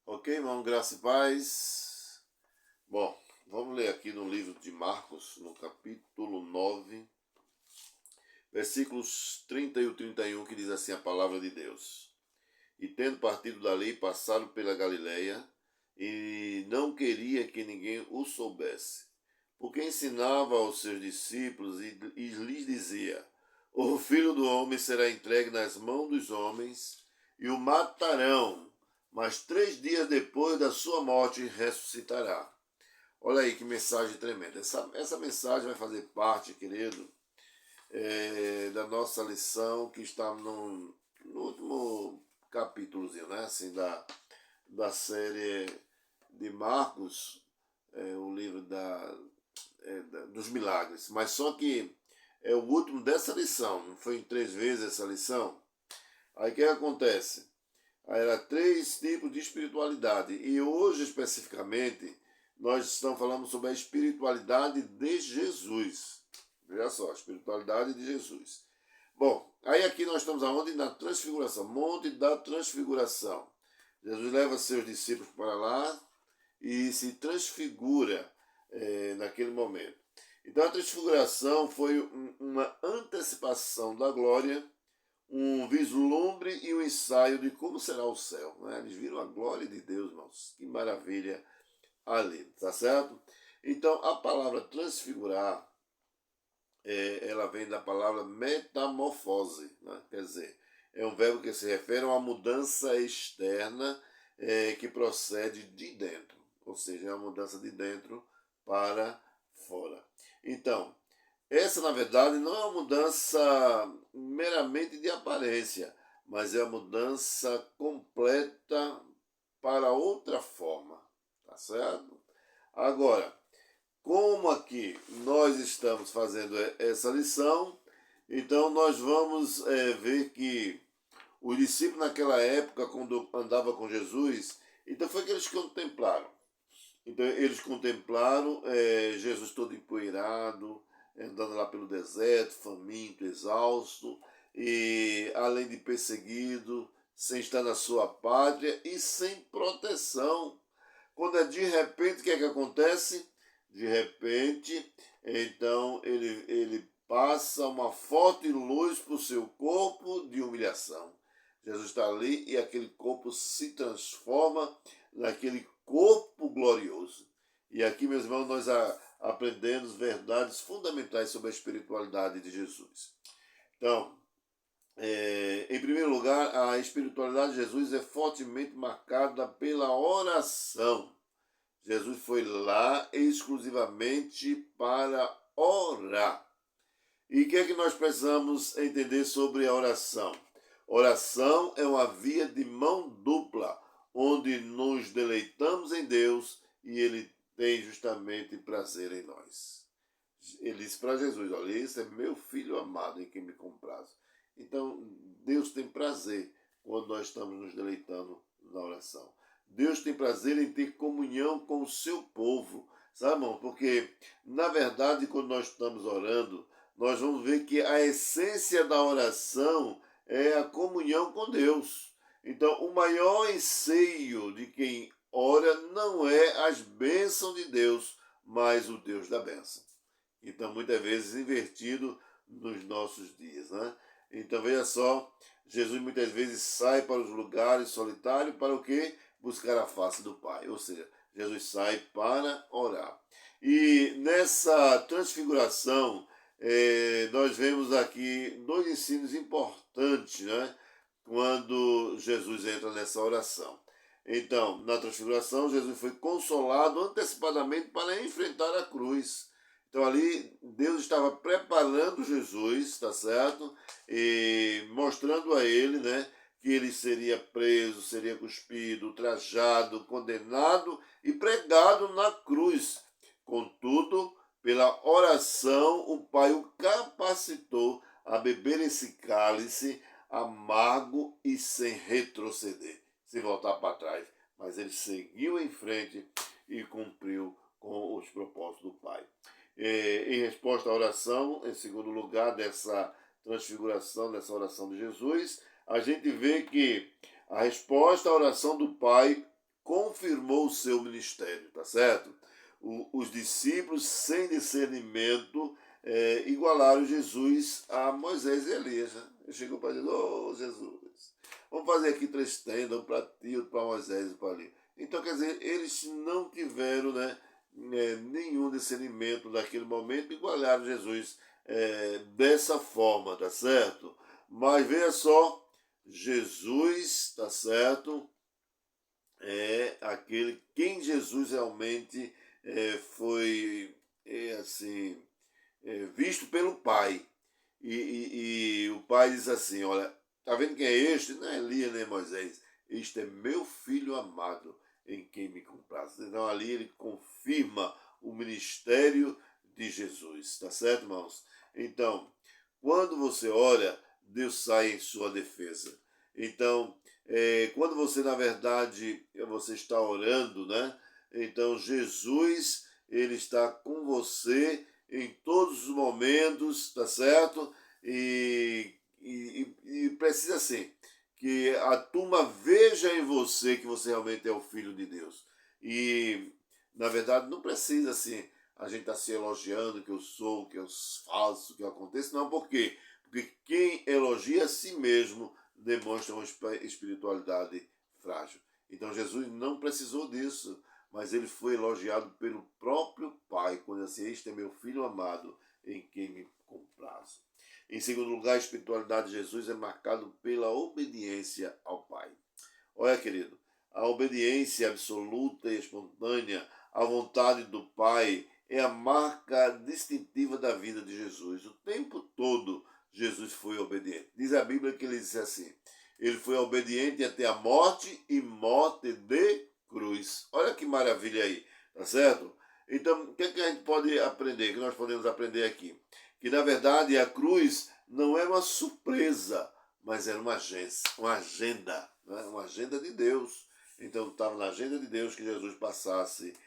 Ok, irmão, graça e paz. Bom, vamos ler aqui no livro de Marcos, no capítulo 9, versículos 30 e o 31, que diz assim a palavra de Deus. E tendo partido dali, passaram pela Galileia, e não queria que ninguém o soubesse, porque ensinava aos seus discípulos e lhes dizia: O filho do homem será entregue nas mãos dos homens, e o matarão, mas 3 dias depois da sua morte ressuscitará. Olha aí que mensagem tremenda. Essa mensagem vai fazer parte, querido, da nossa lição que está no último capítulozinho, né? Assim, da série de Marcos, o livro dos milagres. Mas só que é o último dessa lição, não foi em 3 vezes essa lição? Aí o que acontece? Era 3 tipos de espiritualidade. E hoje, especificamente, nós estamos falando sobre a espiritualidade de Jesus. Veja só, a espiritualidade de Jesus. Bom, aí aqui nós estamos aonde? Na transfiguração, Monte da Transfiguração. Jesus leva seus discípulos para lá e se transfigura naquele momento. Então a transfiguração foi uma antecipação da glória, um vislumbre e um ensaio de como será o céu. Né? Eles viram a glória de Deus, irmãos. Que maravilha ali, tá certo? Então, a palavra transfigurar, ela vem da palavra metamorfose, né? Quer dizer, é um verbo que se refere a uma mudança externa que procede de dentro, ou seja, é uma mudança de dentro para fora. Então, essa, na verdade, não é uma mudança meramente de aparência, mas é uma mudança completa para outra forma, tá certo? Agora, como aqui nós estamos fazendo essa lição, então nós vamos ver que os discípulos naquela época, quando andava com Jesus, então foi que eles contemplaram. Então eles contemplaram Jesus todo empoeirado, andando lá pelo deserto, faminto, exausto, e além de perseguido, sem estar na sua pátria e sem proteção. Quando é de repente, o que é que acontece? De repente, então ele passa uma forte luz para o seu corpo de humilhação. Jesus está ali e aquele corpo se transforma naquele corpo glorioso. E aqui, meus irmãos, nós aprendemos verdades fundamentais sobre a espiritualidade de Jesus. Então, em primeiro lugar, a espiritualidade de Jesus é fortemente marcada pela oração. Jesus foi lá exclusivamente para orar. E o que é que nós precisamos entender sobre a oração? Oração é uma via de mão dupla, onde nos deleitamos em Deus e Ele tem justamente prazer em nós. Ele disse para Jesus: olha, esse é meu filho amado em quem me comprazo. Então, Deus tem prazer quando nós estamos nos deleitando na oração. Deus tem prazer em ter comunhão com o seu povo, sabe, irmão? Porque, na verdade, quando nós estamos orando, nós vamos ver que a essência da oração é a comunhão com Deus. Então, o maior anseio de quem ora não é as bênçãos de Deus, mas o Deus da bênção. Então, muitas vezes invertido nos nossos dias, né? Então, veja só, Jesus muitas vezes sai para os lugares solitários para o quê? Buscar a face do Pai. Ou seja, Jesus sai para orar. E nessa transfiguração, nós vemos aqui 2 ensinos importantes, né? Quando Jesus entra nessa oração. Então, na transfiguração, Jesus foi consolado antecipadamente para enfrentar a cruz. Então ali Deus estava preparando Jesus, tá certo? E mostrando a ele, né, que ele seria preso, seria cuspido, ultrajado, condenado e pregado na cruz. Contudo, pela oração, o Pai o capacitou a beber esse cálice amargo e sem retroceder, sem voltar para trás. Mas ele seguiu em frente e cumpriu com os propósitos do Pai. Em resposta à oração, em segundo lugar dessa transfiguração, dessa oração de Jesus, a gente vê que a resposta à oração do Pai confirmou o seu ministério, tá certo? Os discípulos, sem discernimento, igualaram Jesus a Moisés e Elias. Né? Ele chegou para dizer, ô Jesus, vamos fazer aqui 3 tendas, um para ti, outro para Moisés e para ali. Então, quer dizer, eles não tiveram, né, nenhum discernimento naquele momento, igualaram Jesus dessa forma, tá certo? Mas veja só, Jesus, tá certo, é aquele quem Jesus realmente foi assim visto pelo Pai. E o Pai diz assim, olha, tá vendo quem é este? Não é Elias nem Moisés, este é meu filho amado, em quem me comprazo. Então ali ele confirma o ministério de Jesus, tá certo, irmãos? Então, quando você ora, Deus sai em sua defesa. Então, quando você, na verdade, você está orando, né? Então, Jesus, ele está com você em todos os momentos, tá certo? E precisa ser que a turma veja em você que você realmente é o Filho de Deus. E, na verdade, não precisa, assim, a gente estar se elogiando que eu sou, que eu faço, que eu aconteço. Não, por quê? Porque quem elogia a si mesmo demonstra uma espiritualidade frágil. Então Jesus não precisou disso, mas ele foi elogiado pelo próprio Pai, quando assim, este é meu filho amado, em quem me comprazo. Em segundo lugar, a espiritualidade de Jesus é marcada pela obediência ao Pai. Olha, querido, a obediência absoluta e espontânea à vontade do Pai é a marca distintiva da vida de Jesus. O tempo todo Jesus foi obediente. Diz a Bíblia que ele disse assim, ele foi obediente até a morte e morte de cruz. Olha que maravilha aí, tá certo? Então, o que, a gente pode aprender, que nós podemos aprender aqui? Que, na verdade, a cruz não era uma surpresa, mas era uma agenda, né? Uma agenda de Deus. Então, estava na agenda de Deus que Jesus passasse,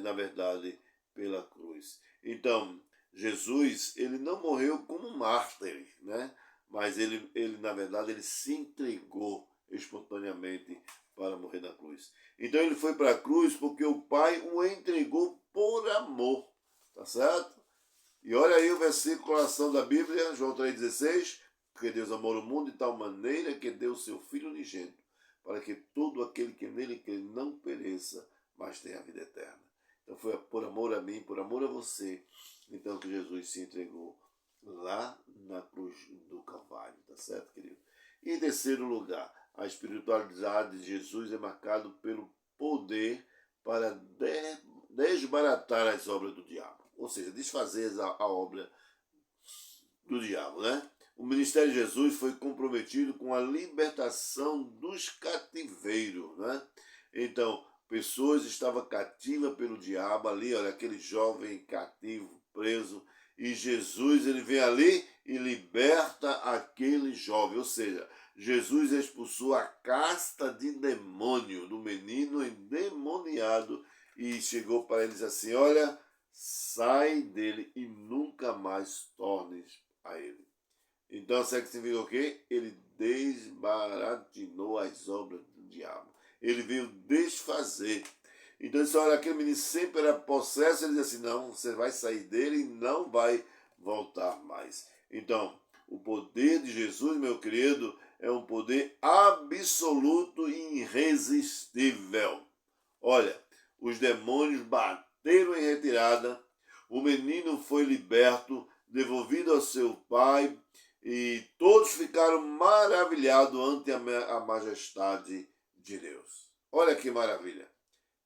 na verdade, pela cruz. Então, Jesus, ele não morreu como um mártir, né? Mas ele, na verdade, ele se entregou espontaneamente para morrer na cruz. Então ele foi para a cruz porque o Pai o entregou por amor, tá certo? E olha aí o versículo da Bíblia, João 3,16, porque Deus amou o mundo de tal maneira que deu o seu Filho unigênito, para que todo aquele que nele crê não pereça, mas tenha a vida eterna. Então foi por amor a mim, por amor a você, então que Jesus se entregou lá na cruz do Calvário, tá certo, querido? E em terceiro lugar, a espiritualidade de Jesus é marcada pelo poder para desbaratar as obras do diabo, ou seja, desfazer a obra do diabo, né? O ministério de Jesus foi comprometido com a libertação dos cativeiros, né? Então, pessoas estavam cativas pelo diabo ali, olha, aquele jovem cativo, preso, e Jesus ele vem ali e liberta aquele jovem, ou seja, Jesus expulsou a casta de demônio do menino endemoniado e chegou para eles assim, olha, sai dele e nunca mais tornes a ele. Então, sabe o que significa o quê? Ele desbaratinou as obras do diabo. Ele veio desfazer. Então, ele olha, aquele menino sempre era possesso, ele diz assim, não, você vai sair dele e não vai voltar mais. Então, o poder de Jesus, meu querido, é um poder absoluto e irresistível. Olha, os demônios bateram em retirada, o menino foi liberto, devolvido ao seu pai, e todos ficaram maravilhados ante a majestade de Deus. Olha que maravilha.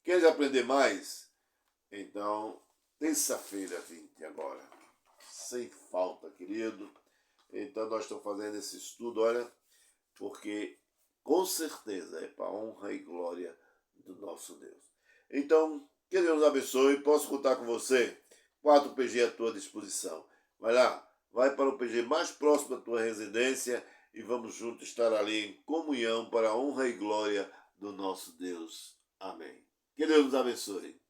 Queres aprender mais? Então, terça-feira 20 agora. Sem falta, querido. Então, nós estamos fazendo esse estudo, olha, porque com certeza é para a honra e glória do nosso Deus. Então, que Deus nos abençoe. Posso contar com você? 4 PG à tua disposição. Vai lá, vai para o PG mais próximo da tua residência e vamos juntos estar ali em comunhão para a honra e glória do nosso Deus. Amém. Que Deus nos abençoe.